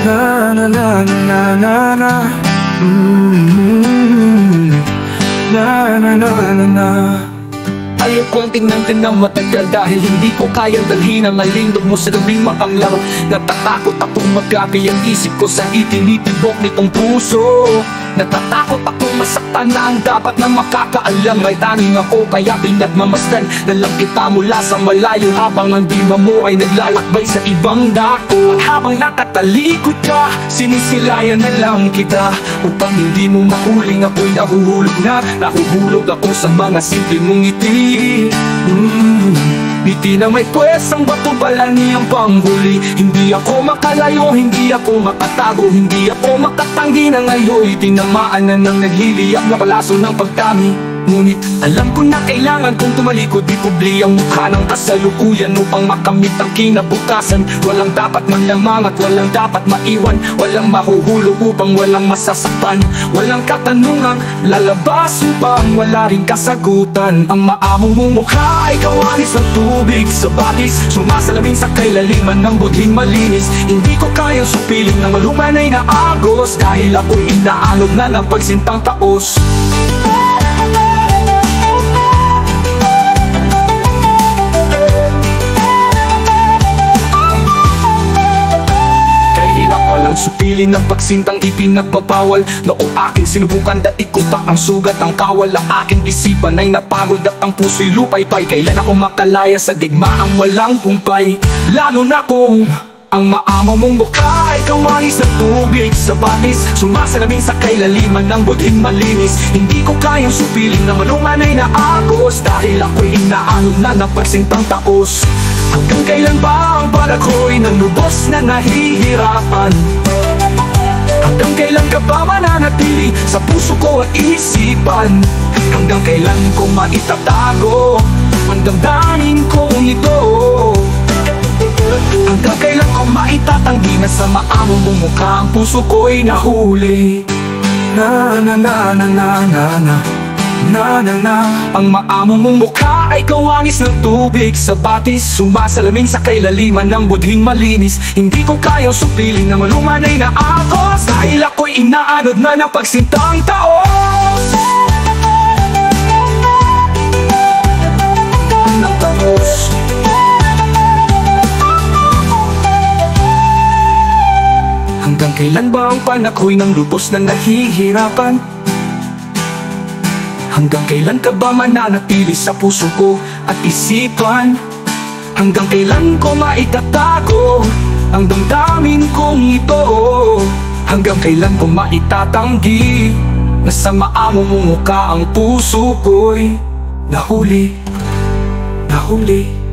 Na na na na na na. Mm-hmm. Na na na na na. Ayaw kong tingnan ng matagal dahil hindi ko kayang dalhin ang alindog mo sa gabing makamlaw. Natatakot akong magabi ang isip ko sa itinitibok nitong puso. Natatakot akong masaktan na ang dapat na makakaalam. May tanging ako kaya pinagmamasdan na lang kita mula sa malayo, habang ang dima mo ay naglalakbay sa ibang dako. At habang nakatalikod ka, sinisilayan na lang kita upang hindi mo mahuling ako'y nahuhulog na. Nahuhulog ako sa mga simple mong ngiti. Ngiti na may pwesang batubalan niyang panghuli. Hindi ako makalayo, hindi ako makatago, hindi ako makatanggi na ngayon tinamaan na ng naghiliyap na palaso ng pagdami. Ngunit alam ko na kailangan kong tumalikod, ikubli ang mukha ng kasalukuyan upang makamit ang kinabukasan. Walang dapat manlamang at walang dapat maiwan, walang mahuhulog upang walang masasaktan. Walang katanungang lalabas upang wala ring kasagutan. Ang maamong mong mukha ay kawanis ng tubig sa batis, sumasalamin sa kailaliman ng budhing malinis. Hindi ko kayang supiling ng malumanay na agos, dahil ako'y inaalog na ng pagsintang taos. Supilin ng pagsintang ipinagbabawal. Noong aking sinubukan dati ko pa ang sugat ang kawal. Ang aking isipan ay napagod at ang puso'y lupay-pay. Kailan ako makalaya sa digmaang walang humpay? Lalo na kung ang maamaw mong mukha ay kawanis ng tubig sa batis, sumasalamin sa kailaliman ng budhing malinis. Hindi ko kayang supiling na malumanay na agos, dahil ako'y inaalog na ng pagsintang taos. Hanggang kailan ba ang balat ko'y nanlubos na nahihirapan? Hanggang kailan ka ba mananatili sa puso ko at isipan? Hanggang kailan ko maitatago ang damdamin kong ito? Hanggang kailan ko maitatanggi na sa maamong mong mukha ang puso ko'y nahuli? Na na na na na na na. Na na na. Ang maamong mong mukha ay kawanis ng tubig sa batis, sumasalamin sa kailaliman ng budhing malinis. Hindi ko kayang supiling na malumanay na agos, dahil ako'y inaanod na ng pagsintang taos. Ng taos. Hanggang kailan ba ang panakoy ng lubos na nahihirapan? Hanggang kailan ka ba mananatili sa puso ko at isipan? Hanggang kailan ko maitatago ang damdamin kong ito? Hanggang kailan ko maitatanggi na sa maamong mong mukha ang puso ko'y nahuli? Nahuli.